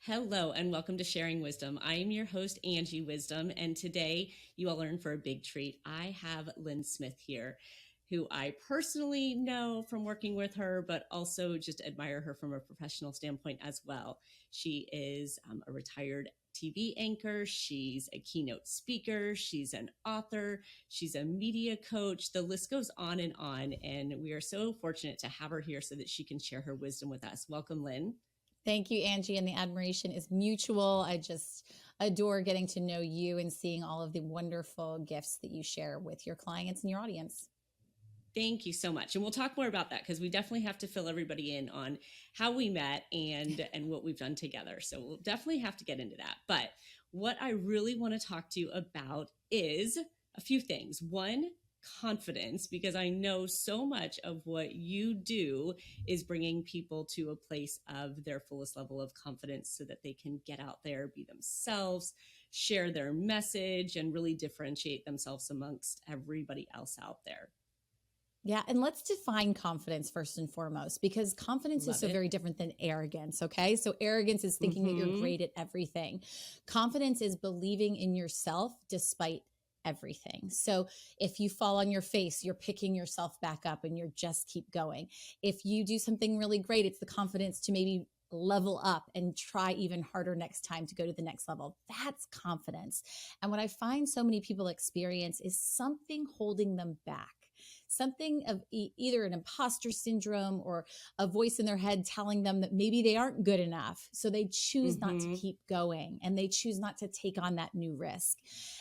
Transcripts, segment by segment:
Hello and welcome to Sharing Wisdom. I am your host, Angie Wisdom, and today you all are in for a big treat. I have Lynn Smith here, who I personally know from working with her, but also just admire her from a professional standpoint as well. She is a retired TV anchor. She's a keynote speaker. She's an author. She's a media coach. The list goes on. And we are so fortunate to have her here so that she can share her wisdom with us. Welcome, Lynn. Thank you, Angie. And the admiration is mutual. I just adore getting to know you and seeing all of the wonderful gifts that you share with your clients and your audience. Thank you so much. And we'll talk more about that because we definitely have to fill everybody in on how we met and what we've done together. So we'll definitely have to get into that. But what I really want to talk to you about is a few things. One, confidence, because I know so much of what you do is bringing people to a place of their fullest level of confidence so that they can get out there, be themselves, share their message, and really differentiate themselves amongst everybody else out there. Yeah. And let's define confidence first and foremost, because confidence is so very different than arrogance. Okay. So arrogance is thinking that you're great at everything. Confidence is believing in yourself despite everything. So if you fall on your face, you're picking yourself back up and you're just keep going. If you do something really great, it's the confidence to maybe level up and try even harder next time to go to the next level. That's confidence. And what I find so many people experience is something holding them back. Something of either an imposter syndrome or a voice in their head telling them that maybe they aren't good enough. So they choose not to keep going and they choose not to take on that new risk.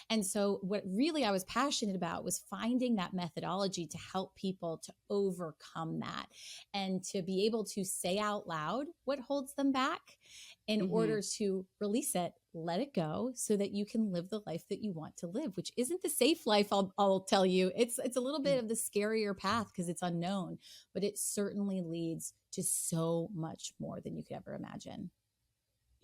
And so what really I was passionate about was finding that methodology to help people to overcome that and to be able to say out loud what holds them back in order to release it, let it go so that you can live the life that you want to live, which isn't the safe life. I'll tell you, it's a little bit of the scarier path because it's unknown, but it certainly leads to so much more than you could ever imagine.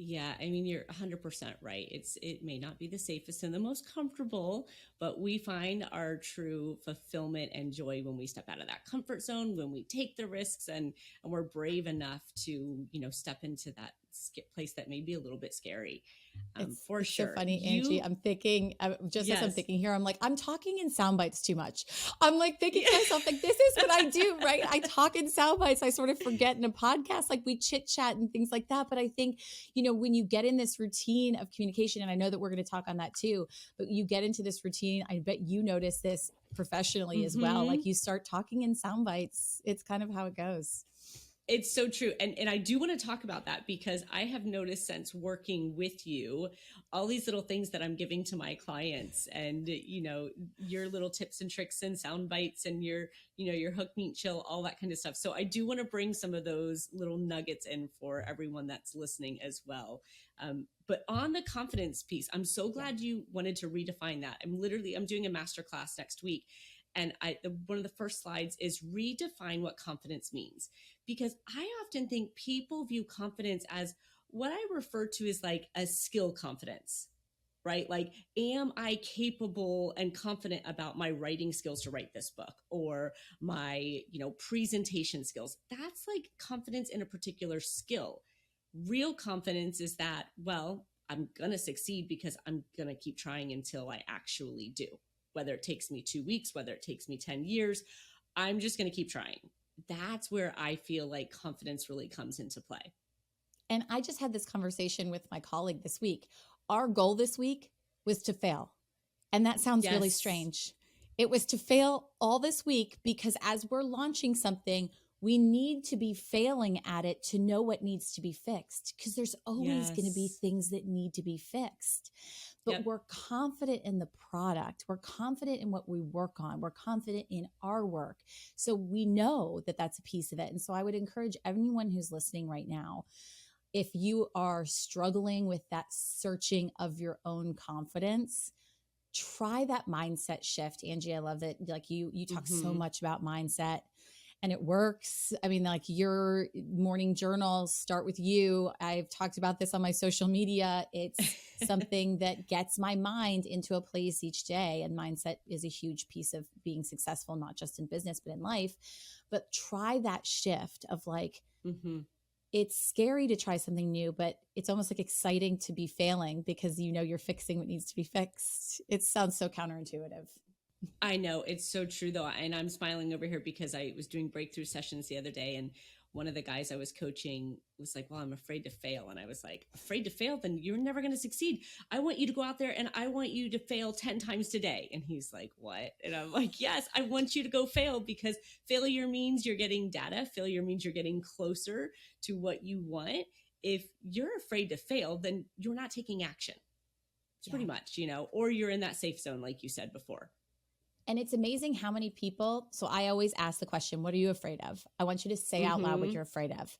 Yeah, I mean, you're 100% right. It may not be the safest and the most comfortable, but we find our true fulfillment and joy when we step out of that comfort zone, when we take the risks and we're brave enough to, step into that place that may be a little bit scary. It's sure. So funny, Angie. I'm thinking, as I'm thinking here, I'm like, I'm talking in sound bites too much. I'm like thinking to myself, like, this is what I do, right? I talk in sound bites. I sort of forget in a podcast, like we chit chat and things like that. But I think, when you get in this routine of communication, and I know that we're going to talk on that too, but you get into this routine, I bet you notice this professionally as well. Like you start talking in sound bites. It's kind of how it goes. It's so true. And I do want to talk about that because I have noticed since working with you, all these little things that I'm giving to my clients and, your little tips and tricks and sound bites and your hook, meet, chill, all that kind of stuff. So I do want to bring some of those little nuggets in for everyone that's listening as well. But on the confidence piece, I'm so glad you wanted to redefine that. I'm doing a masterclass next week. And one of the first slides is redefine what confidence means. Because I often think people view confidence as what I refer to as like a skill confidence, right? Like, am I capable and confident about my writing skills to write this book or my, presentation skills? That's like confidence in a particular skill. Real confidence is that, well, I'm going to succeed because I'm going to keep trying until I actually do. Whether it takes me 2 weeks, whether it takes me 10 years, I'm just going to keep trying. That's where I feel like confidence really comes into play. And I just had this conversation with my colleague this week. Our goal this week was to fail. And that sounds really strange. It was to fail all this week because as we're launching something, we need to be failing at it to know what needs to be fixed because there's always going to be things that need to be fixed. But we're confident in the product. We're confident in what we work on. We're confident in our work. So we know that that's a piece of it. And so I would encourage everyone who's listening right now, if you are struggling with that searching of your own confidence, try that mindset shift. Angie, I love that. Like you talk so much about mindset. And it works. I mean, like your morning journals start with you. I've talked about this on my social media. It's something that gets my mind into a place each day. And mindset is a huge piece of being successful, not just in business, but in life. But try that shift of like, it's scary to try something new, but it's almost like exciting to be failing because you know you're fixing what needs to be fixed. It sounds so counterintuitive. I know, it's so true though. And I'm smiling over here because I was doing breakthrough sessions the other day, and one of the guys I was coaching was like, well, I'm afraid to fail. And I was like, afraid to fail? Then you're never going to succeed. I want you to go out there and I want you to fail 10 times today. And he's like, what? And I'm like, yes, I want you to go fail, because failure means you're getting data. Failure means you're getting closer to what you want. If you're afraid to fail, then you're not taking action. It's pretty much, or you're in that safe zone, like you said before. And it's amazing how many people, so I always ask the question, what are you afraid of? I want you to say out loud what you're afraid of.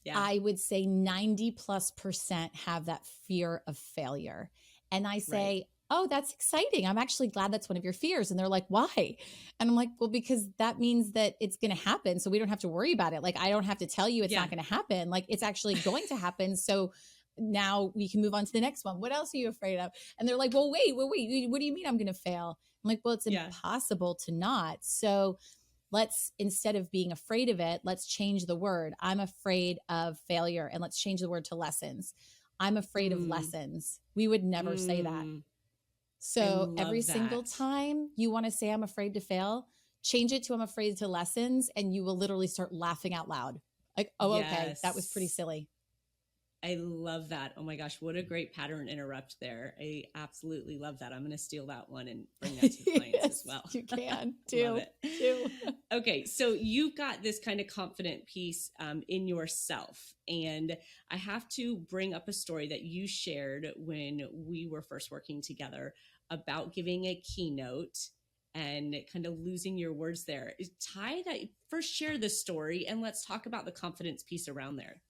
Yeah. I would say 90+% have that fear of failure. And I say, oh, that's exciting. I'm actually glad that's one of your fears. And they're like, why? And I'm like, well, because that means that it's going to happen. So we don't have to worry about it. Like, I don't have to tell you it's not going to happen. Like, it's actually going to happen. So now we can move on to the next one. What else are you afraid of? And they're like, well, wait, what do you mean I'm going to fail? I'm like, well, it's impossible to not. So let's, instead of being afraid of it, let's change the word. I'm afraid of failure. And let's change the word to lessons. I'm afraid of lessons. We would never say that. So every single time you want to say I'm afraid to fail, change it to I'm afraid to lessons, and you will literally start laughing out loud. Like, oh, okay, that was pretty silly. I love that. Oh my gosh, what a great pattern interrupt there. I absolutely love that. I'm going to steal that one and bring that to clients as well. You can too. Okay, so you've got this kind of confident piece in yourself. And I have to bring up a story that you shared when we were first working together about giving a keynote and kind of losing your words there. Ty, first share the story and let's talk about the confidence piece around there.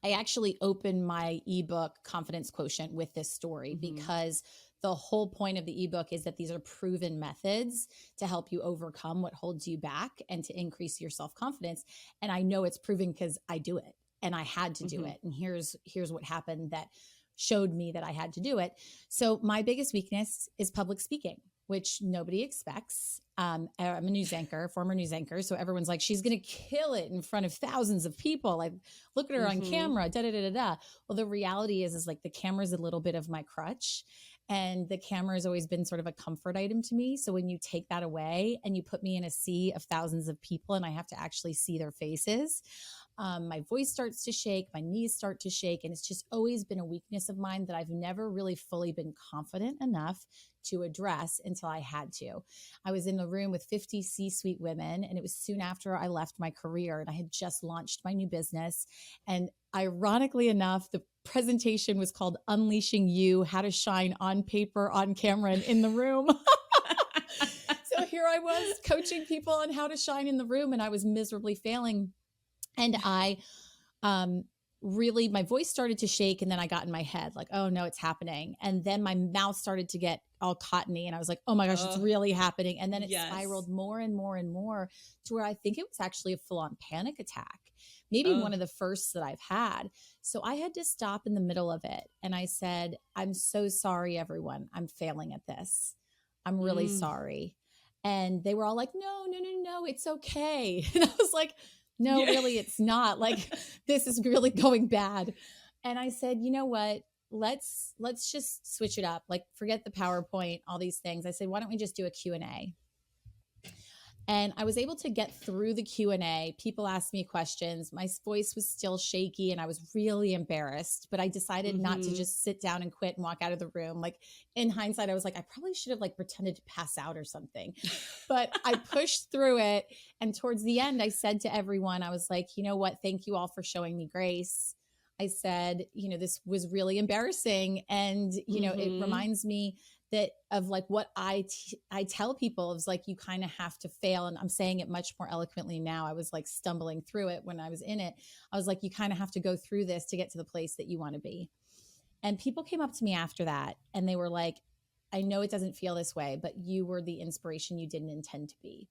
I actually opened my ebook Confidence Quotient with this story because the whole point of the ebook is that these are proven methods to help you overcome what holds you back and to increase your self-confidence. And I know it's proven because I do it and I had to do it. And here's what happened that showed me that I had to do it. So my biggest weakness is public speaking, which nobody expects. I'm a news anchor, former news anchor. So everyone's like, she's going to kill it in front of thousands of people. Like, look at her on camera, da, da, da, da, da. Well, the reality is like the camera's a little bit of my crutch, and the camera has always been sort of a comfort item to me. So when you take that away and you put me in a sea of thousands of people and I have to actually see their faces, my voice starts to shake, my knees start to shake. And it's just always been a weakness of mine that I've never really fully been confident enough to address until I had to. I was in the room with 50 C-suite women, and it was soon after I left my career and I had just launched my new business. And ironically enough, the presentation was called Unleashing You, How to Shine on Paper, on Camera, and in the Room. So here I was coaching people on how to shine in the room, and I was miserably failing. And I really, my voice started to shake, and then I got in my head like, oh no, it's happening. And then my mouth started to get all cottony and I was like, oh my gosh, it's really happening. And then it spiraled more and more and more to where I think it was actually a full-on panic attack, maybe one of the first that I've had. So I had to stop in the middle of it. And I said, I'm so sorry, everyone. I'm failing at this. I'm really sorry. And they were all like, no, it's okay. And I was like, no, really, it's not. Like, this is really going bad. And I said, you know what? Let's just switch it up. Like, forget the PowerPoint, all these things. I said, why don't we just do a Q&A? And I was able to get through the Q&A. People asked me questions. My voice was still shaky and I was really embarrassed, but I decided not to just sit down and quit and walk out of the room. Like, in hindsight, I was like, I probably should have like pretended to pass out or something, but I pushed through it. And towards the end, I said to everyone, I was like, you know what? Thank you all for showing me grace. I said, you know, this was really embarrassing. And, you know, it reminds me that of like what I tell people is like, you kind of have to fail. And I'm saying it much more eloquently now. I was like stumbling through it when I was in it. I was like, you kind of have to go through this to get to the place that you want to be. And people came up to me after that and they were like, I know it doesn't feel this way, but you were the inspiration you didn't intend to be.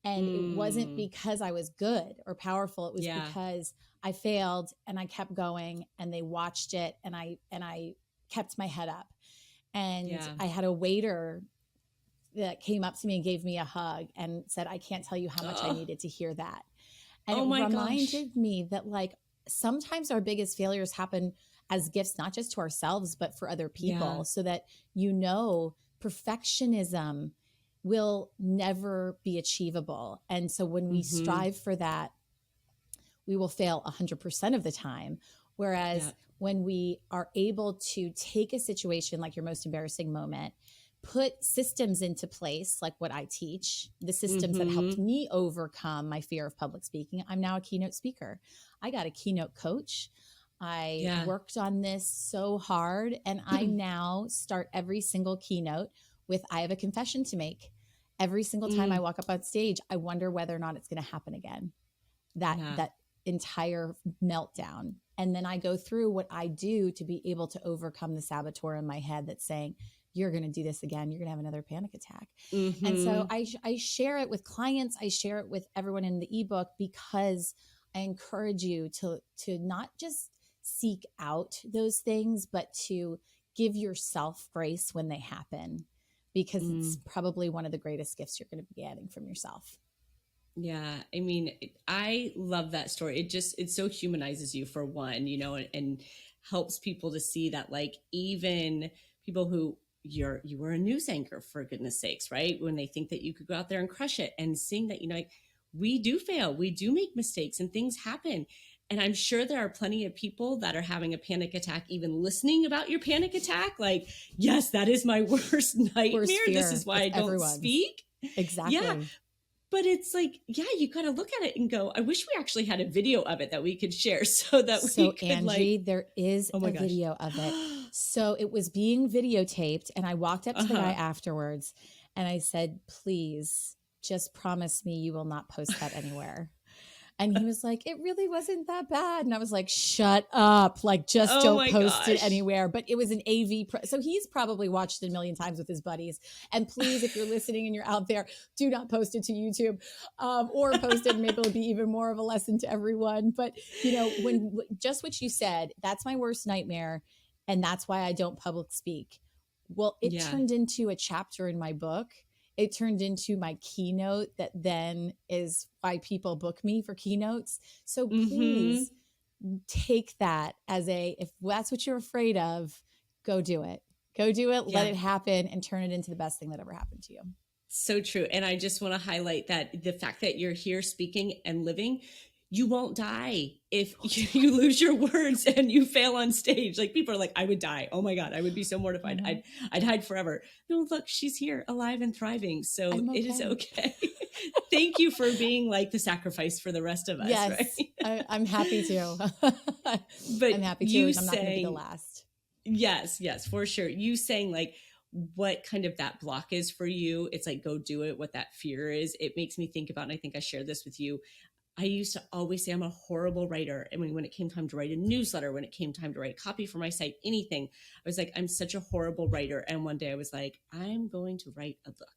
And it wasn't because I was good or powerful. It was because I failed and I kept going and they watched it and I kept my head up. And I had a waiter that came up to me and gave me a hug and said, I can't tell you how much I needed to hear that. And it reminded me that like, sometimes our biggest failures happen as gifts, not just to ourselves, but for other people, Yeah. so that, perfectionism will never be achievable. And so when we Mm-hmm. strive for that, we will fail 100% of the time. Whereas Yeah. when we are able to take a situation like your most embarrassing moment, put systems into place, like what I teach, the systems that helped Mm-hmm. me overcome my fear of public speaking. I'm now a keynote speaker. I got a keynote coach. I Yeah. worked on this so hard, and I now start every single keynote with, I have a confession to make. Every single time I Mm. walk up on stage, I wonder whether or not it's going to happen again. Yeah. That entire meltdown. And then I go through what I do to be able to overcome the saboteur in my head that's saying, you're going to do this again. You're going to have another panic attack. And so Mm-hmm. I share it with clients. I share it with everyone in the ebook, because I encourage you to not just seek out those things, but to give yourself grace when they happen, because it's Mm. probably one of the greatest gifts you're going to be getting from yourself. Yeah. I mean, I love that story. It so humanizes you, for one, and helps people to see that, like, even people who you were a news anchor, for goodness sakes, right? When they think that you could go out there and crush it, and seeing that, like, we do fail, we do make mistakes, and things happen. And I'm sure there are plenty of people that are having a panic attack, even listening about your panic attack. Like, yes, that is my worst nightmare. Worst fear. This is why It's I don't everyone's. speak. Exactly. Yeah. But it's like, yeah, you got to look at it and go, I wish we actually had a video of it that we could share, so that we could, Angie, there is oh my a gosh, video of it. So it was being videotaped, and I walked up to the guy Uh-huh. afterwards and I said, please just promise me you will not post that anywhere. And he was like, it really wasn't that bad. And I was like, shut up. Like, just Oh don't my post it gosh. anywhere. But it was an so he's probably watched it a million times with his buddies. And please, if you're listening and you're out there, do not post it to YouTube, or post it. And maybe it'll be even more of a lesson to everyone. But, when just what you said, that's my worst nightmare. And that's why I don't public speak. Well, it Yeah. turned into a chapter in my book. It turned into my keynote that then is why people book me for keynotes. So please take that as if that's what you're afraid of, go do it. Go do it, let it happen, and turn it into the best thing that ever happened to you. So true. And I just want to highlight that the fact that you're here speaking and living, you won't die if you lose your words and you fail on stage. Like, people are like, I would die. Oh my God, I would be so mortified. I'd hide forever. No, look, she's here, alive and thriving. So it is okay. Thank you for being like the sacrifice for the rest of us. Yes, right? I'm happy to. But I'm happy to, and I'm not going to be the last. Yes, for sure. You saying, like, what kind of that block is for you. It's like, go do it, what that fear is. It makes me think about, and I think I shared this with you, I used to always say I'm a horrible writer. I mean, when it came time to write a newsletter, when it came time to write copy for my site, anything, I was like, I'm such a horrible writer. And one day I was like, I'm going to write a book.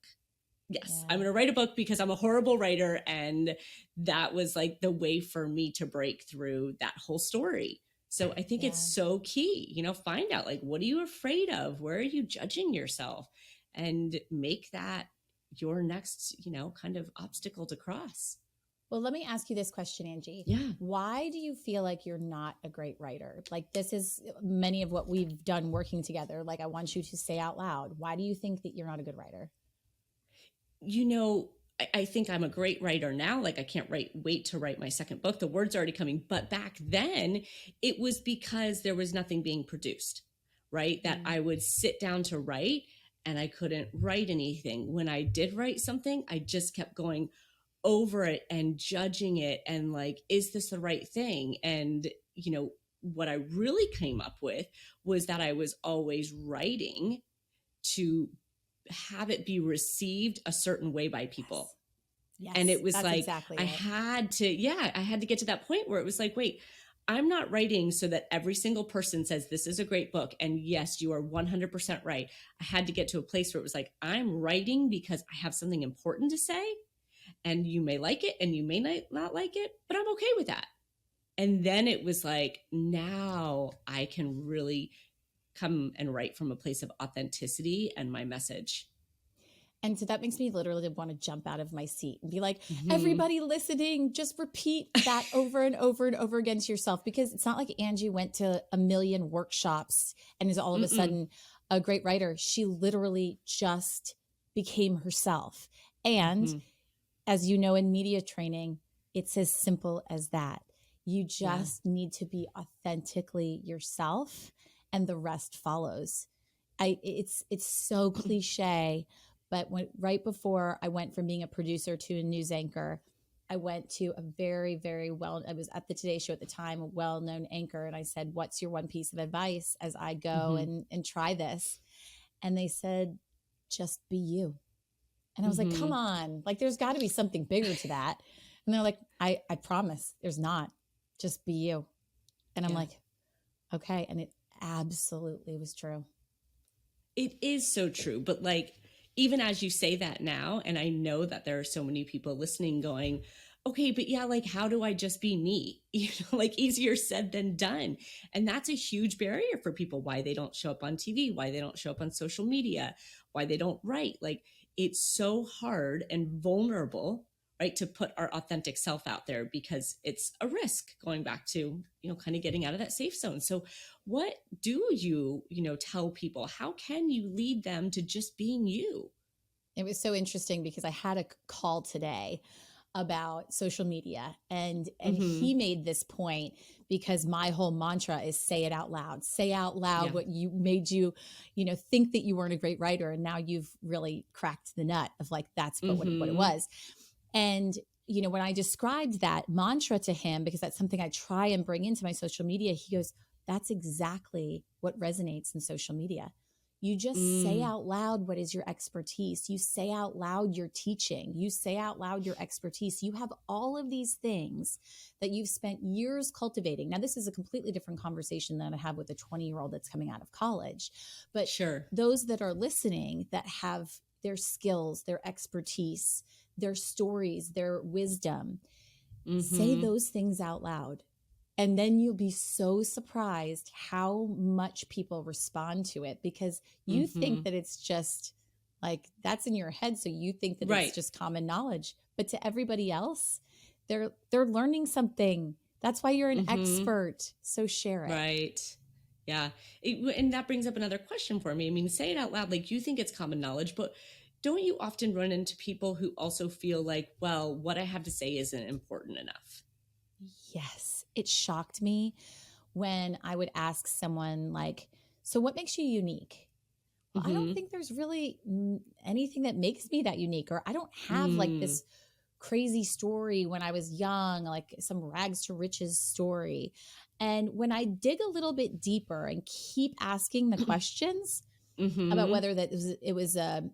Yes, I'm going to write a book because I'm a horrible writer. And that was like the way for me to break through that whole story. So I think it's so key, find out, like, what are you afraid of? Where are you judging yourself? And make that your next, kind of obstacle to cross. Well, let me ask you this question, Angie. Yeah. Why do you feel like you're not a great writer? Like, this is many of what we've done working together. Like, I want you to say out loud, why do you think that you're not a good writer? I think I'm a great writer now. Like, I can't wait to write my second book. The word's already coming. But back then, it was because there was nothing being produced, right? That I would sit down to write and I couldn't write anything. When I did write something, I just kept going over it and judging it and like, is this the right thing? And, what I really came up with was that I was always writing to have it be received a certain way by people. Yes. And it was like, exactly I had to get to that point where it was like, wait, I'm not writing so that every single person says this is a great book. And yes, you are 100% right. I had to get to a place where it was like, I'm writing because I have something important to say. And you may like it and you may not like it, but I'm okay with that. And then it was like, now I can really come and write from a place of authenticity and my message. And so that makes me literally want to jump out of my seat and be like, Mm-hmm. everybody listening, just repeat that over and over and over again to yourself, because it's not like Angie went to a million workshops and is all of a Mm-mm. sudden a great writer. She literally just became herself. And Mm-hmm. as you know, in media training, it's as simple as that. You Yeah. just need to be authentically yourself and the rest follows. It's so cliche, but right before I went from being a producer to a news anchor, I went to a very, very I was at the Today Show at the time, a well-known anchor. And I said, what's your one piece of advice as I go Mm-hmm. and try this? And they said, just be you. And I was like, come Mm-hmm. on, like there's got to be something bigger to that. And they're like, I promise there's not. Just be you. And I'm Yeah. like, okay. And it absolutely was true. It is so true. But like, even as you say that now, and I know that there are so many people listening going, okay, but yeah, like, how do I just be me? Like easier said than done. And that's a huge barrier for people, why they don't show up on TV, why they don't show up on social media, why they don't write. Like, it's so hard and vulnerable, right, to put our authentic self out there because it's a risk, going back to, kind of getting out of that safe zone. So what do you tell people? How can you lead them to just being you? It was so interesting because I had a call today about social media, and Mm-hmm. he made this point, because my whole mantra is say it out loud. Say out loud Yeah. what you made you think that you weren't a great writer, and now you've really cracked the nut of like that's what it Mm-hmm. was. And when I described that mantra to him, because that's something I try and bring into my social media, he goes, that's exactly what resonates in social media. You just say Mm. out loud what is your expertise. You say out loud your teaching. You say out loud your expertise. You have all of these things that you've spent years cultivating. Now, this is a completely different conversation than I have with a 20-year-old that's coming out of college. But Sure. those that are listening that have their skills, their expertise, their stories, their wisdom, say Mm-hmm. those things out loud. And then you'll be so surprised how much people respond to it, because you Mm-hmm. think that it's just like that's in your head. So you think that it's Right. just common knowledge, but to everybody else, they're learning something. That's why you're an Mm-hmm. expert. So share it. Right. Yeah. And that brings up another question for me. I mean, say it out loud, like you think it's common knowledge, but don't you often run into people who also feel like, well, what I have to say isn't important enough? Yes. It shocked me when I would ask someone like, so what makes you unique? Well, I don't Mm-hmm. think there's really anything that makes me that unique, or I don't have like Mm. this crazy story when I was young, like some rags to riches story. And when I dig a little bit deeper and keep asking the questions about Mm-hmm. whether it was a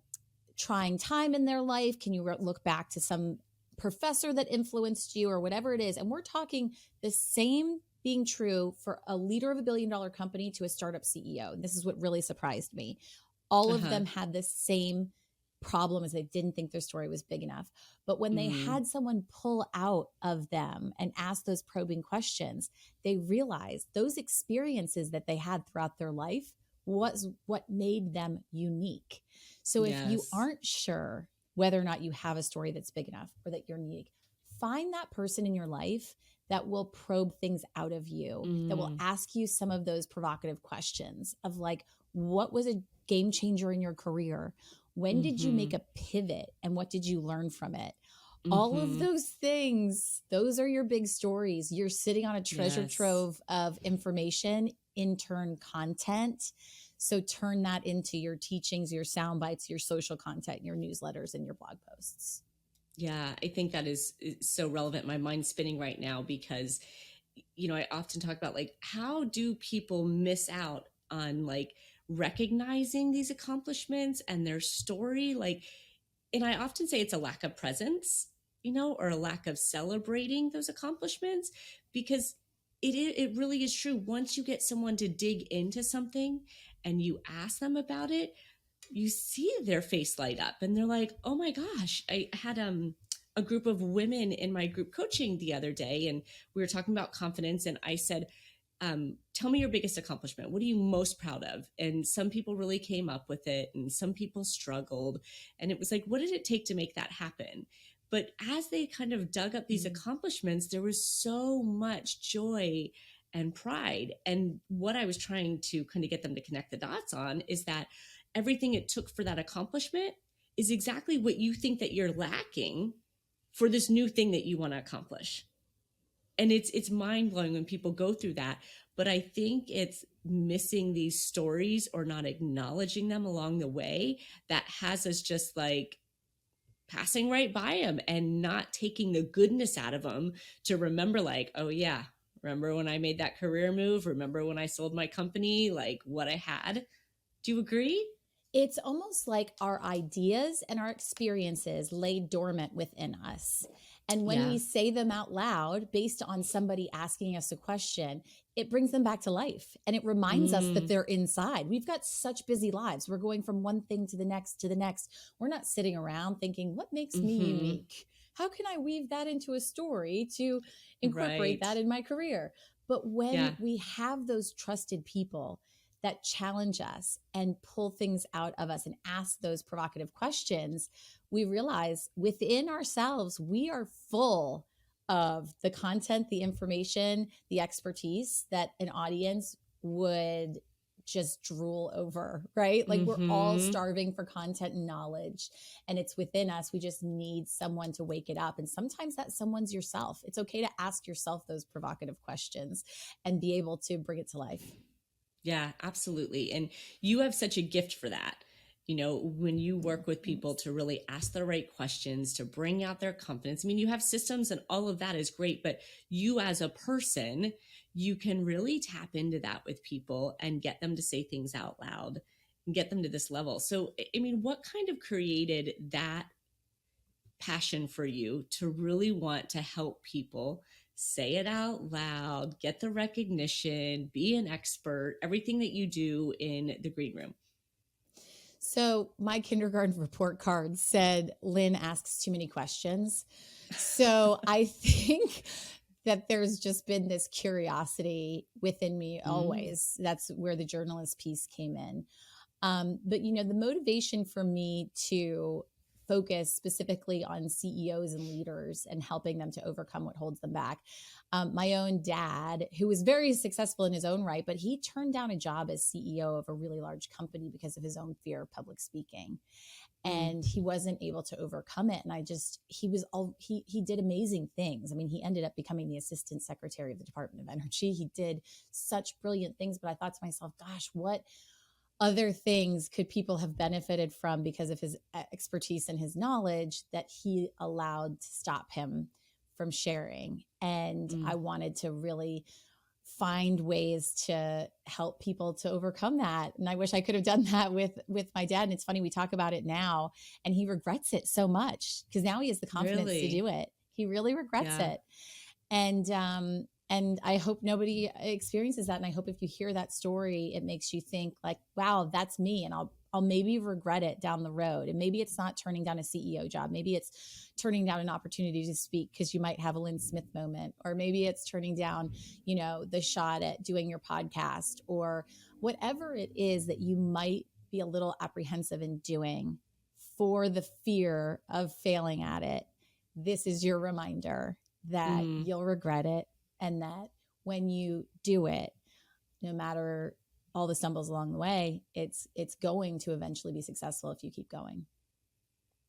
trying time in their life, can you look back to some professor that influenced you or whatever it is? And we're talking the same being true for a leader of $1 billion company to a startup CEO. And this is what really surprised me. All of Uh-huh. them had the same problem, as they didn't think their story was big enough. But when they Mm. had someone pull out of them and ask those probing questions, they realized those experiences that they had throughout their life was what made them unique. So if you Yes. aren't sure whether or not you have a story that's big enough or that you're unique, find that person in your life that will probe things out of you, that will Mm. ask you some of those provocative questions of like, what was a game changer in your career? When did you Mm-hmm. make a pivot and what did you learn from it? All of Mm-hmm. those things, those are your big stories. You're sitting on a treasure Yes. trove of information, intern content. So turn that into your teachings, your sound bites, your social content, your newsletters, and your blog posts. Yeah, I think that is so relevant. My mind's spinning right now because, I often talk about like, how do people miss out on like recognizing these accomplishments and their story? Like, and I often say it's a lack of presence, or a lack of celebrating those accomplishments, because it really is true. Once you get someone to dig into something and you ask them about it, you see their face light up and they're like, oh my gosh. I had a group of women in my group coaching the other day, and we were talking about confidence, and I said, tell me your biggest accomplishment. What are you most proud of? And some people really came up with it and some people struggled. And it was like, what did it take to make that happen? But as they kind of dug up these accomplishments, there was so much joy and pride. And what I was trying to kind of get them to connect the dots on is that everything it took for that accomplishment is exactly what you think that you're lacking for this new thing that you want to accomplish. And it's mind-blowing when people go through that. But I think it's missing these stories or not acknowledging them along the way that has us just like passing right by them and not taking the goodness out of them to remember, like, oh yeah, remember when I made that career move? Remember when I sold my company, like what I had? Do you agree? It's almost like our ideas and our experiences lay dormant within us. And when we say them out loud based on somebody asking us a question, it brings them back to life. And it reminds us that they're inside. We've got such busy lives. We're going from one thing to the next to the next. We're not sitting around thinking, what makes me unique? How can I weave that into a story to incorporate that in my career? But when we have those trusted people that challenge us and pull things out of us and ask those provocative questions, we realize within ourselves, we are full of the content, the information, the expertise that an audience would just drool over, right? Like we're all starving for content and knowledge, and it's within us. We just need someone to wake it up. And sometimes that someone's yourself. It's okay to ask yourself those provocative questions and be able to bring it to life. Yeah, absolutely. And you have such a gift for that. You know, when you work with people to really ask the right questions, to bring out their confidence. I mean, you have systems and all of that is great, but you as a person, you can really tap into that with people and get them to say things out loud and get them to this level. So, I mean, what kind of created that passion for you to really want to help people say it out loud, get the recognition, be an expert, everything that you do in the green room? So my kindergarten report card said, Lynn asks too many questions. So I think that there's just been this curiosity within me always. That's where the journalist piece came in. But, you know, the motivation for me to focus specifically on CEOs and leaders and helping them to overcome what holds them back. My own dad, who was very successful in his own right, but he turned down a job as CEO of a really large company because of his own fear of public speaking. And he wasn't able to overcome it. And he did amazing things. I mean, he ended up becoming the assistant secretary of the Department of Energy. He did such brilliant things, but I thought to myself, gosh, what other things could people have benefited from because of his expertise and his knowledge that he allowed to stop him from sharing? And I wanted to really find ways to help people to overcome that. And I wish I could have done that with my dad. And it's funny, we talk about it now and he regrets it so much because now he has the confidence to do it. He really regrets it. And I hope nobody experiences that. And I hope if you hear that story, it makes you think like, wow, that's me. And I'll maybe regret it down the road. And maybe it's not turning down a CEO job. Maybe it's turning down an opportunity to speak because you might have a Lynn Smith moment, or maybe it's turning down, you know, the shot at doing your podcast or whatever it is that you might be a little apprehensive in doing for the fear of failing at it. This is your reminder that you'll regret it. And that when you do it, no matter all the stumbles along the way, it's going to eventually be successful if you keep going.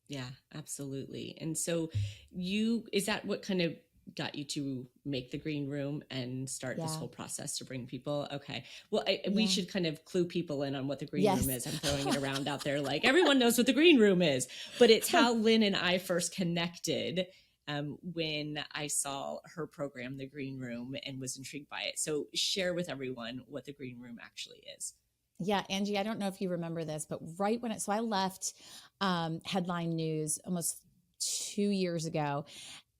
Yeah, absolutely. And so is that what kind of got you to make the green room and start this whole process to bring people? Okay. Well, we should kind of clue people in on what the green room is. I'm throwing it around out there like everyone knows what the green room is, but it's how Lynn and I first connected when I saw her program, The Green Room, and was intrigued by it. So share with everyone what The Green Room actually is. Yeah, Angie, I don't know if you remember this, but right when I left Headline News almost 2 years ago,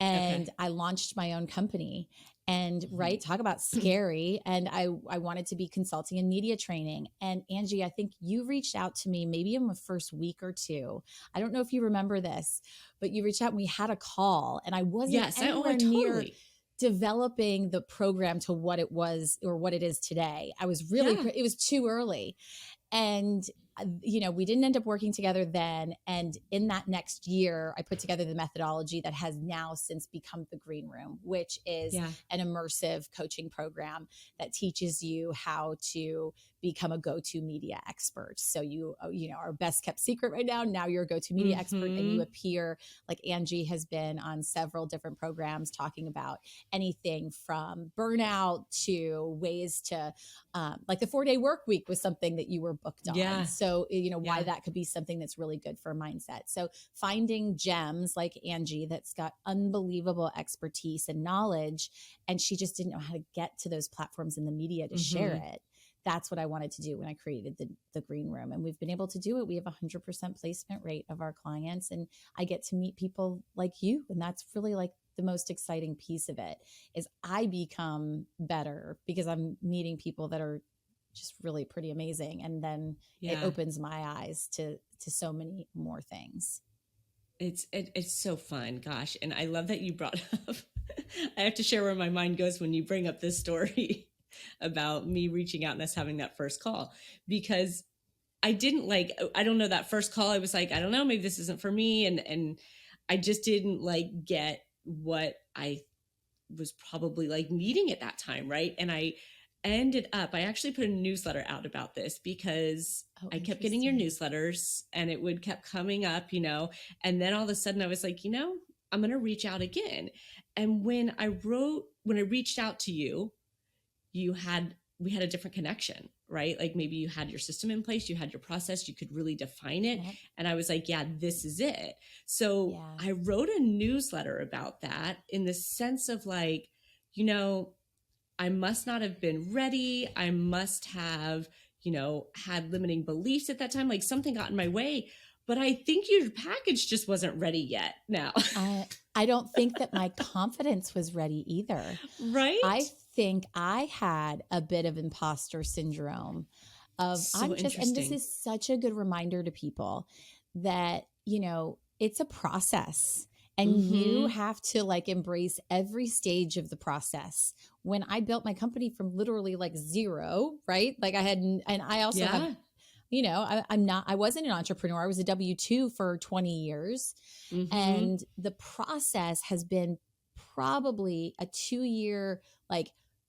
and I launched my own company. And talk about scary. And I wanted to be consulting and media training. And Angie, I think you reached out to me maybe in the first week or two. I don't know if you remember this, but you reached out and we had a call. And I wasn't anywhere near developing the program to what it was or what it is today. I was really, it was too early. And, we didn't end up working together then. And in that next year, I put together the methodology that has now since become the Green Room, which is an immersive coaching program that teaches you how to become a go-to media expert. So our best kept secret right now. Now you're a go-to media expert, and you appear, like Angie has been on several different programs talking about anything from burnout to ways to, like the 4-day work week was something that you were booked on. So, why that could be something that's really good for mindset. So finding gems like Angie that's got unbelievable expertise and knowledge, and she just didn't know how to get to those platforms in the media to share it. That's what I wanted to do when I created the Green Room. And we've been able to do it. We have 100% placement rate of our clients, and I get to meet people like you. And that's really like the most exciting piece of it, is I become better because I'm meeting people that are just really pretty amazing. And then it opens my eyes to so many more things. It's so fun. Gosh. And I love that you brought up, I have to share where my mind goes when you bring up this story about me reaching out and us having that first call, because I don't know, that first call, I was like, I don't know, maybe this isn't for me. And I just didn't get what I was probably needing at that time. Right. And I actually put a newsletter out about this because I kept getting your newsletters and it would kept coming up, and then all of a sudden I was like, I'm going to reach out again. And when I reached out to you, we had a different connection, right? Like maybe you had your system in place, you had your process, you could really define it. Yep. And I was like, yeah, this is it. So I wrote a newsletter about that in the sense of I must not have been ready. I must have, had limiting beliefs at that time. Like something got in my way, but I think your package just wasn't ready yet now. I don't think that my confidence was ready either. Right. I think I had a bit of imposter syndrome of and this is such a good reminder to people that, it's a process. And you have to embrace every stage of the process. When I built my company from literally zero, right? I also have, I wasn't an entrepreneur. I was a W-2 for 20 years. And the process has been probably a 2-year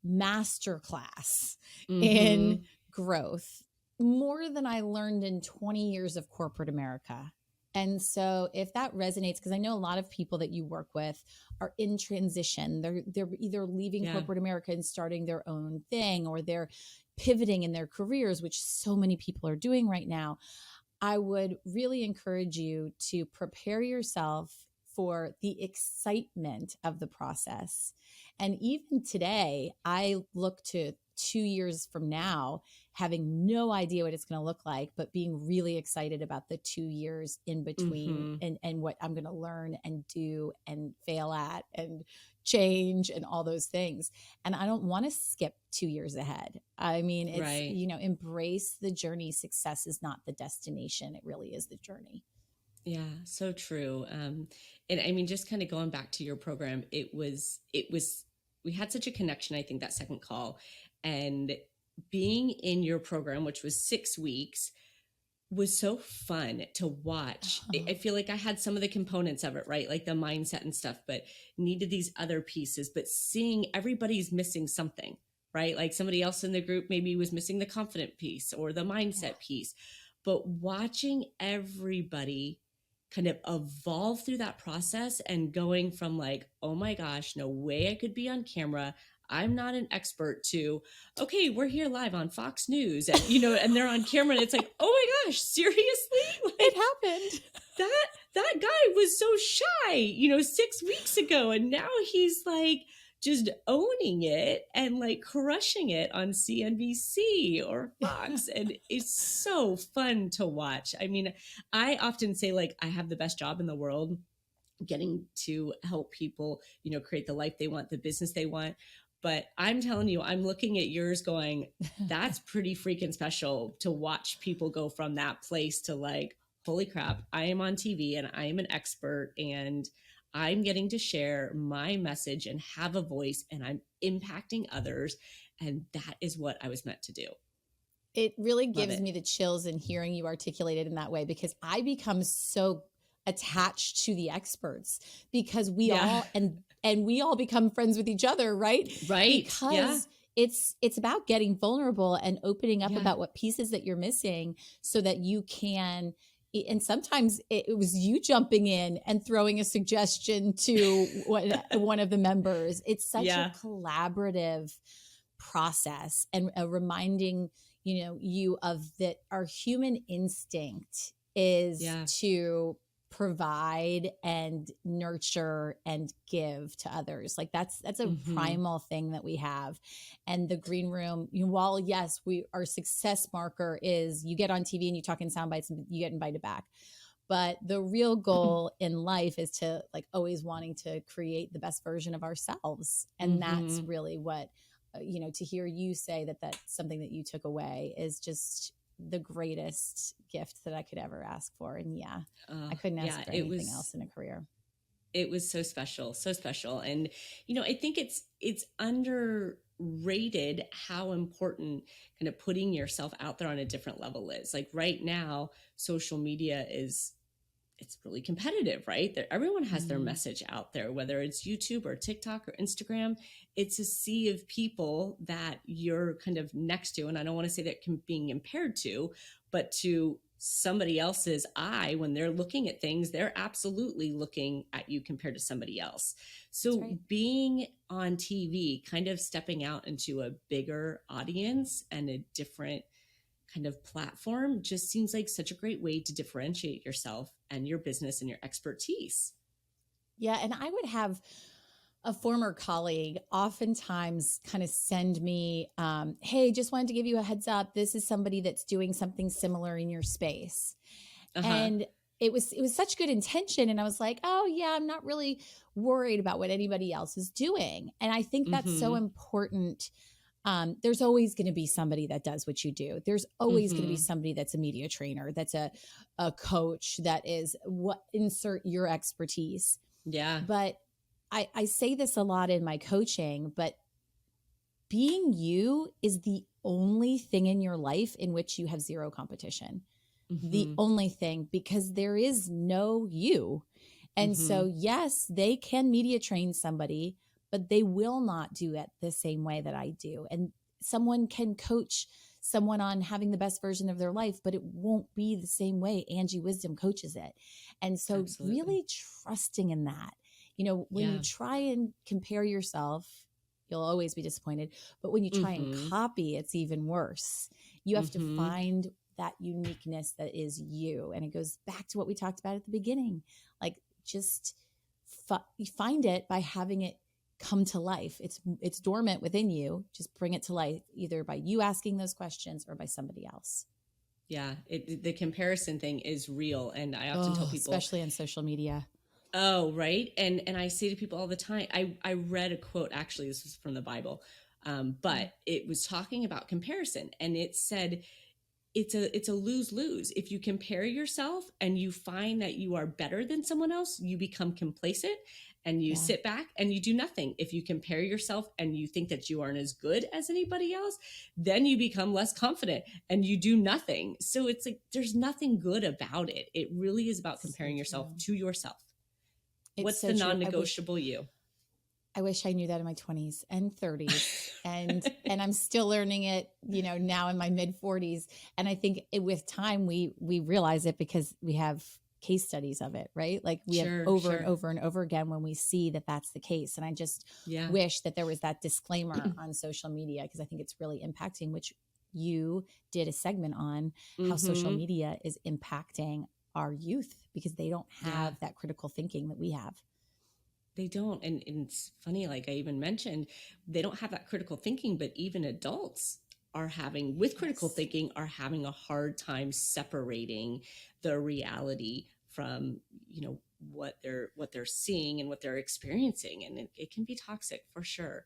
masterclass in growth, more than I learned in 20 years of corporate America. And so if that resonates, because I know a lot of people that you work with are in transition. They're either leaving corporate America and starting their own thing, or they're pivoting in their careers, which so many people are doing right now. I would really encourage you to prepare yourself for the excitement of the process. And even today, I look to 2 years from now, having no idea what it's going to look like, but being really excited about the 2 years in between and what I'm going to learn and do and fail at and change and all those things. And I don't want to skip 2 years ahead. I mean, it's, embrace the journey. Success is not the destination. It really is the journey. Yeah, so true. And I mean, just kind of going back to your program, we had such a connection, I think, that second call. And being in your program, which was 6 weeks, was so fun to watch. I feel like I had some of the components of it, right? Like the mindset and stuff, but needed these other pieces. But seeing everybody's missing something, right? Like somebody else in the group maybe was missing the confident piece or the mindset piece. But watching everybody kind of evolve through that process and going from oh my gosh, no way I could be on camera, I'm not an expert, to, okay, we're here live on Fox News, and and they're on camera, and it's oh my gosh, seriously? It happened. That guy was so shy, 6 weeks ago, and now he's just owning it and crushing it on CNBC or Fox. And it's so fun to watch. I mean, I often say I have the best job in the world, getting to help people, create the life they want, the business they want. But I'm telling you, I'm looking at yours going, that's pretty freaking special to watch people go from that place to holy crap, I am on TV and I am an expert and I'm getting to share my message and have a voice, and I'm impacting others. And that is what I was meant to do. It really Love gives it. me the chills in hearing you articulate it in that way, because I become so attached to the experts, because we Yeah. all and we all become friends with each other, right? Right. Yeah. Because it's about getting vulnerable and opening up Yeah. about what pieces that you're missing, so that you can. And sometimes it was you jumping in and throwing a suggestion to one of the members. It's such a Yeah. collaborative process, and reminding you of that our human instinct is Yeah. to provide and nurture and give to others. Like that's a primal thing that we have. And the green room, while yes, our success marker is you get on TV and you talk in sound bites and you get invited back, but the real goal in life is to like always wanting to create the best version of ourselves. And that's really what to hear you say that that's something that you took away is just the greatest gift that I could ever ask for. And yeah, I couldn't ask for anything else in a career. It was so special, so special. And, I think it's underrated how important kind of putting yourself out there on a different level is. Like right now, social media it's really competitive, right? Everyone has their message out there, whether it's YouTube or TikTok or Instagram. It's a sea of people that you're kind of next to. And I don't want to say that being compared to, but to somebody else's eye, when they're looking at things, they're absolutely looking at you compared to somebody else. So being on TV, kind of stepping out into a bigger audience and a different kind of platform, just seems like such a great way to differentiate yourself and your business and your expertise. Yeah. And I would have a former colleague oftentimes kind of send me, hey, just wanted to give you a heads up. This is somebody that's doing something similar in your space. And it was such good intention. And I was like, oh yeah, I'm not really worried about what anybody else is doing. And I think that's so important. There's always going to be somebody that does what you do. There's always going to be somebody that's a media trainer, that's a coach, that is insert your expertise. Yeah. But I say this a lot in my coaching, but being you is the only thing in your life in which you have zero competition. The only thing, because there is no you. And so, yes, they can media train somebody, but they will not do it the same way that I do. And someone can coach someone on having the best version of their life, but it won't be the same way Angie Wisdom coaches it. And so really trusting in that, when you try and compare yourself, you'll always be disappointed. But when you try and copy, it's even worse. You have to find that uniqueness that is you. And it goes back to what we talked about at the beginning. Like just find it by having it come to life. It's dormant within you. Just bring it to life, either by you asking those questions or by somebody else. Yeah. The comparison thing is real. And I often tell people, especially on social media. Oh, right. And I say to people all the time, I read a quote, actually, this was from the Bible, but it was talking about comparison, and it said, it's a lose-lose. If you compare yourself and you find that you are better than someone else, you become complacent and you sit back and you do nothing. If you compare yourself and you think that you aren't as good as anybody else, then you become less confident and you do nothing. So it's like, there's nothing good about it. It really is about comparing yourself to yourself. What's the non-negotiable you? I wish I knew that in my 20s and 30s, and I'm still learning it, now in my mid 40s. And I think with time we realize it, because we have case studies of it, right? Like we have over and over and over again when we see that that's the case. And I just wish that there was that disclaimer on social media, because I think it's really impacting, which you did a segment on how social media is impacting our youth, because they don't have that critical thinking that we have. They don't. And it's funny, like I even mentioned, they don't have that critical thinking, but even adults are having, with critical thinking, are having a hard time separating the reality from, what they're seeing and what they're experiencing. And it can be toxic for sure.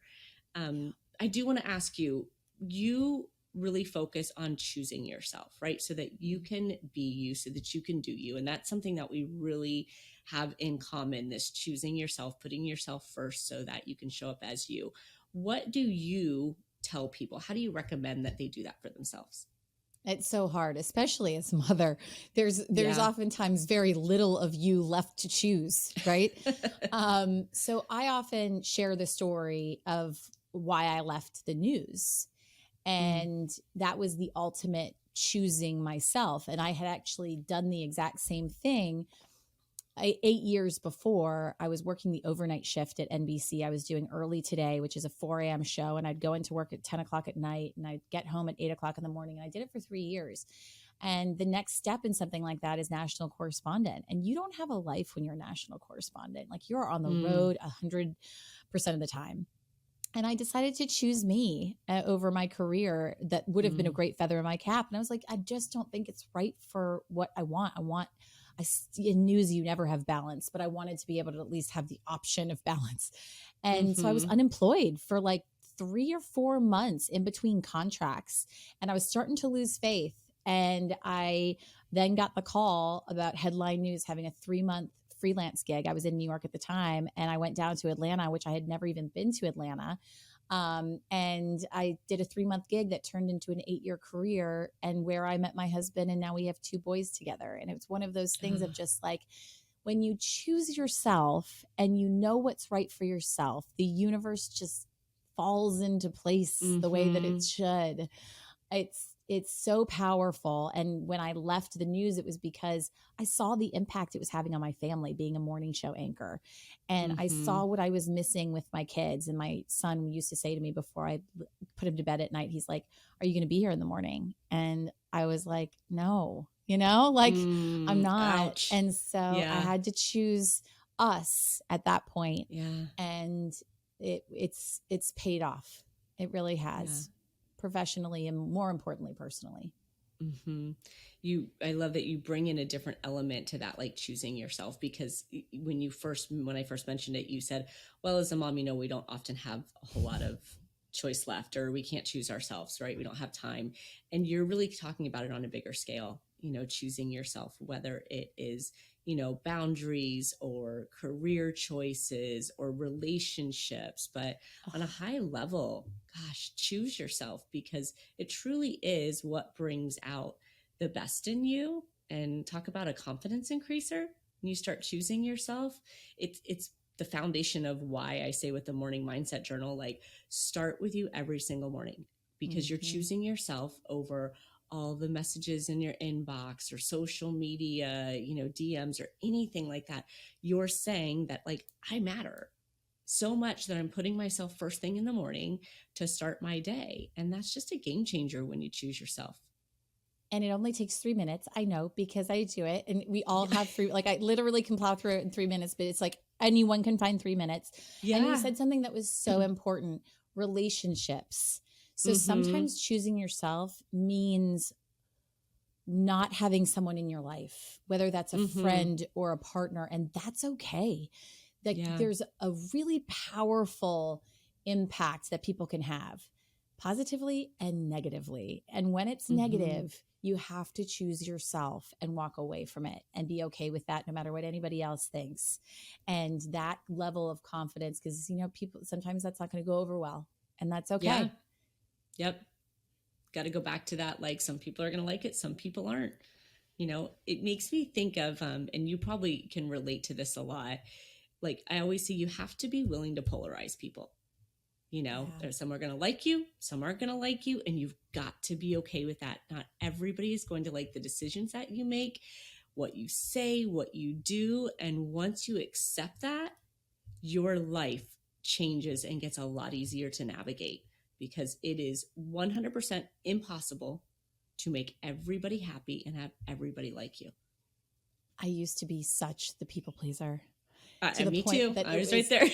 I do want to ask you really focus on choosing yourself, right? So that you can be you, so that you can do you. And that's something that we really have in common, this choosing yourself, putting yourself first so that you can show up as you. What do you tell people? How do you recommend that they do that for themselves? It's so hard, especially as a mother. There's Yeah. oftentimes very little of you left to choose, right? So I often share the story of why I left the news. And that was the ultimate choosing myself. And I had actually done the exact same thing 8 years before. I was working the overnight shift at NBC. I was doing Early Today, which is a 4 a.m. show. And I'd go into work at 10 o'clock at night and I'd get home at 8 o'clock in the morning. And I did it for 3 years. And the next step in something like that is national correspondent. And you don't have a life when you're a national correspondent. Like, you're on the road 100% of the time. And I decided to choose me over my career that would have been a great feather in my cap. And I was like, I just don't think it's right for what I want. In news, you never have balance, but I wanted to be able to at least have the option of balance. And so I was unemployed for like 3 or 4 months in between contracts. And I was starting to lose faith. And I then got the call about Headline News having a 3-month freelance gig. I was in New York at the time, and I went down to Atlanta, which I had never even been to Atlanta. And I did a 3-month gig that turned into an 8-year career, and where I met my husband, and now we have 2 boys together. And it was one of those things of just like, when you choose yourself and you know what's right for yourself, the universe just falls into place the way that it should. It's so powerful. And when I left the news, it was because I saw the impact it was having on my family, being a morning show anchor. And I saw what I was missing with my kids. And my son used to say to me before I put him to bed at night, he's like, "Are you going to be here in the morning?" And I was like, "No, I'm not." Ouch. And so I had to choose us at that point. Yeah. And it's paid off. It really has. Professionally and, more importantly, personally. I love that you bring in a different element to that, like choosing yourself, because when I first mentioned it, you said, well, as a mom, we don't often have a whole lot of choice left, or we can't choose ourselves, right? We don't have time. And you're really talking about it on a bigger scale, choosing yourself, whether it is, boundaries or career choices or relationships, but on a high level, gosh, choose yourself, because it truly is what brings out the best in you. And talk about a confidence increaser. When you start choosing yourself, it's the foundation of why I say with the morning mindset journal, like, start with you every single morning, because you're choosing yourself over all the messages in your inbox or social media, DMs or anything like that. You're saying that, like, I matter so much that I'm putting myself first thing in the morning to start my day. And that's just a game changer when you choose yourself. And it only takes 3 minutes. I know, because I do it. And we all have like, I literally can plow through it in 3 minutes, but it's like anyone can find 3 minutes. Yeah. And you said something that was so important: relationships. So sometimes choosing yourself means not having someone in your life, whether that's a friend or a partner, and that's okay. Like, there's a really powerful impact that people can have, positively and negatively. And when it's negative, you have to choose yourself and walk away from it and be okay with that, no matter what anybody else thinks. And that level of confidence, because, people, sometimes that's not going to go over well, and that's okay. Yeah. Yep. Got to go back to that. Like, some people are going to like it, some people aren't. It makes me think of, and you probably can relate to this a lot. Like, I always say you have to be willing to polarize people. There's some are going to like you, some aren't going to like you, and you've got to be okay with that. Not everybody is going to like the decisions that you make, what you say, what you do. And once you accept that, your life changes and gets a lot easier to navigate, because it is 100% impossible to make everybody happy and have everybody like you. I used to be such the people pleaser. Me too. I was right there.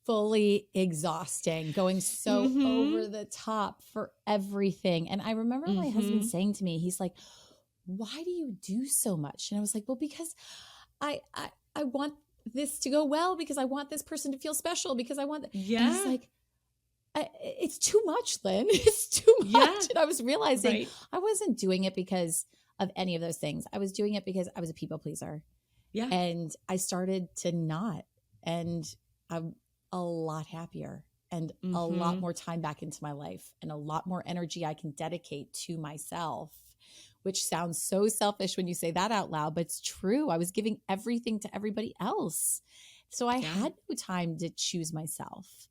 Fully exhausting, going so over the top for everything. And I remember my husband saying to me, he's like, "Why do you do so much?" And I was like, "Well, because I want this to go well, because I want this person to feel special, because I want." And he's like, It's too much, Lynn. It's too much. Yeah. And I was realizing Right. I wasn't doing it because of any of those things. I was doing it because I was a people pleaser. Yeah. And I started to not. And I'm a lot happier and a lot more time back into my life and a lot more energy I can dedicate to myself, which sounds so selfish when you say that out loud, but it's true. I was giving everything to everybody else. So I had no time to choose myself.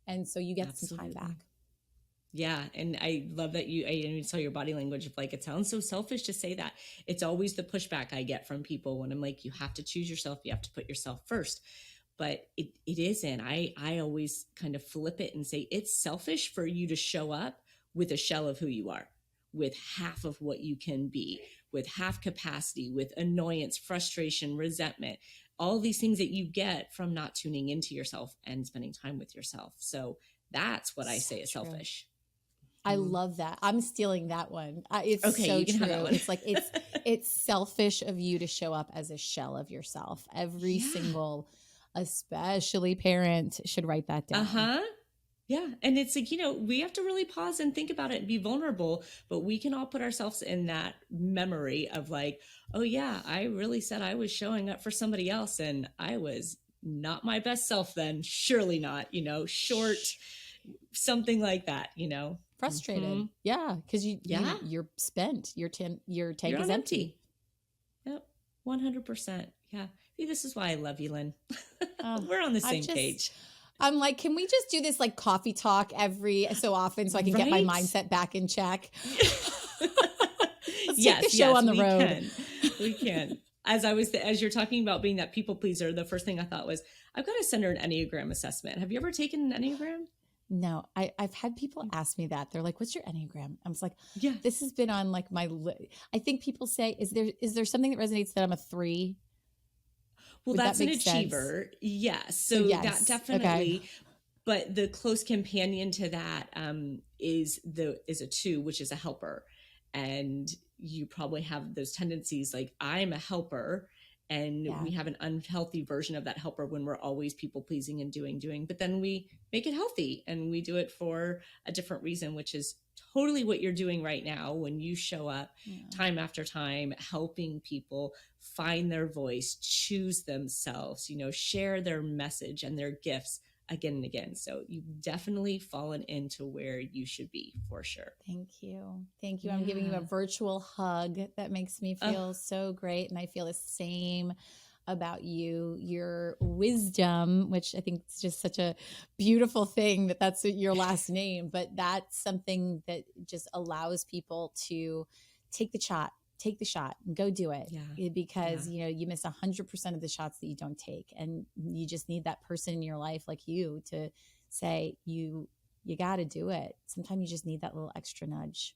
And so you get some time back. Yeah. And I love that I saw your body language of like, it sounds so selfish to say that. It's always the pushback I get from people when I'm like, you have to choose yourself. You have to put yourself first. But it isn't. I always kind of flip it and say it's selfish for you to show up with a shell of who you are, with half of what you can be, with half capacity, with annoyance, frustration, resentment, all these things that you get from not tuning into yourself and spending time with yourself. So that's what I say is selfish. I love that. I'm stealing that one. It's okay, so you can true. Have that one. It's like it's selfish of you to show up as a shell of yourself. Every single, especially parent, should write that down. Yeah. And it's like, we have to really pause and think about it and be vulnerable, but we can all put ourselves in that memory of like, oh yeah, I really said I was showing up for somebody else and I was not my best self then. Surely not, short, something like that, Frustrated. Yeah. Cause you're spent. Your tank is empty. Yep. 100%. Yeah. See, this is why I love you, Lynn. We're on the same page. I'm like, can we just do this like coffee talk every so often so I can get my mindset back in check? Let's take the show on the road. We can. As you're talking about being that people pleaser, the first thing I thought was, I've got to send her an Enneagram assessment. Have you ever taken an Enneagram? No, I've had people ask me that. They're like, what's your Enneagram? I was like, yeah, this has been on like I think people say, is there something that resonates that I'm a 3? Well, that's an achiever. Sense? Yes. So that definitely, okay. But the close companion to that is a 2, which is a helper. And you probably have those tendencies like I'm a helper, and we have an unhealthy version of that helper when we're always people pleasing and doing, but then we make it healthy and we do it for a different reason, which is totally what you're doing right now when you show up time after time, helping people find their voice, choose themselves, share their message and their gifts again and again. So you've definitely fallen into where you should be for sure. Thank you. Yeah. I'm giving you a virtual hug. That makes me feel so great. And I feel the same about you, your wisdom, which I think is just such a beautiful thing that's your last name, but that's something that just allows people to take the shot and go do it. Because, you miss 100% of the shots that you don't take. And you just need that person in your life like you to say, you got to do it. Sometimes you just need that little extra nudge.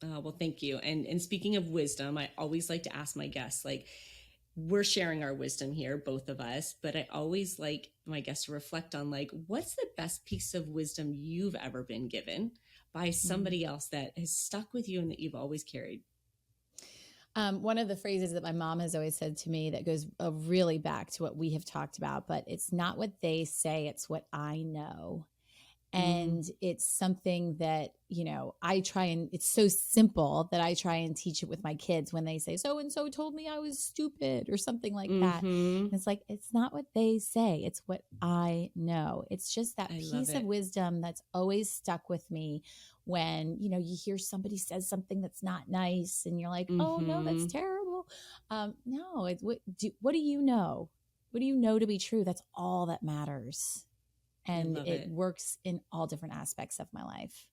Well, thank you. And speaking of wisdom, I always like to ask my guests, like, we're sharing our wisdom here, both of us, but I always like my guests to reflect on like, what's the best piece of wisdom you've ever been given by somebody else that has stuck with you and that you've always carried? One of the phrases that my mom has always said to me that goes really back to what we have talked about, but it's not what they say, it's what I know. And it's something that, I try and it's so simple that I try and teach it with my kids when they say, so-and-so told me I was stupid or something like that. And it's like, it's not what they say. It's what I know. It's just that piece of wisdom that's always stuck with me when, you hear somebody says something that's not nice and you're like, oh no, that's terrible. No, what do you know? What do you know to be true? That's all that matters. And it works in all different aspects of my life.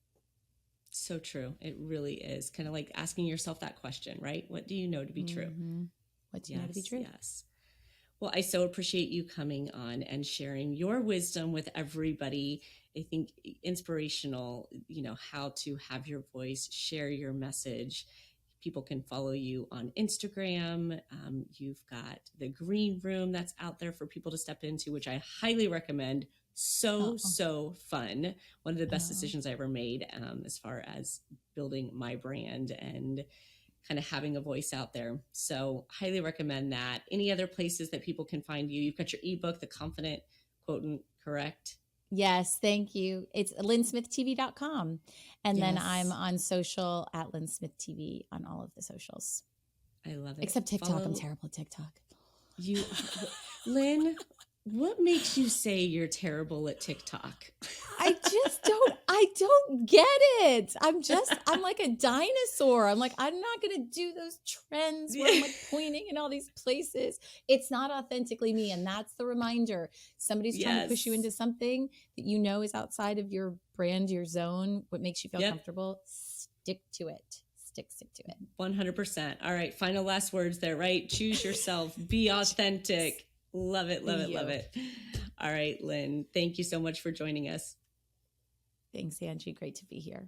So true. It really is kind of like asking yourself that question, right? What do you know to be true? What do you know to be true? Yes. Well, I so appreciate you coming on and sharing your wisdom with everybody. I think inspirational, how to have your voice, share your message. People can follow you on Instagram. You've got the green room that's out there for people to step into, which I highly recommend. So fun. One of the best decisions I ever made as far as building my brand and kind of having a voice out there. So highly recommend that. Any other places that people can find you? You've got your ebook, The Confident Quotient, correct? Yes, thank you. It's lynnsmithtv.com. And then I'm Yes. on social at Lynn Smith TV on all of the socials. I love it. Except TikTok. I'm terrible at TikTok. You, Lynn, what makes you say you're terrible at TikTok? I don't get it. I'm like a dinosaur. I'm like, I'm not going to do those trends where I'm like pointing in all these places. It's not authentically me. And that's the reminder. Somebody's trying to push you into something that you know is outside of your brand, your zone, what makes you feel comfortable. Stick to it. Stick to it. 100%. All right. Final last words there, right? Choose yourself. Be authentic. Love it. Love it. Love it. All right, Lynn. Thank you so much for joining us. Thanks, Angie. Great to be here.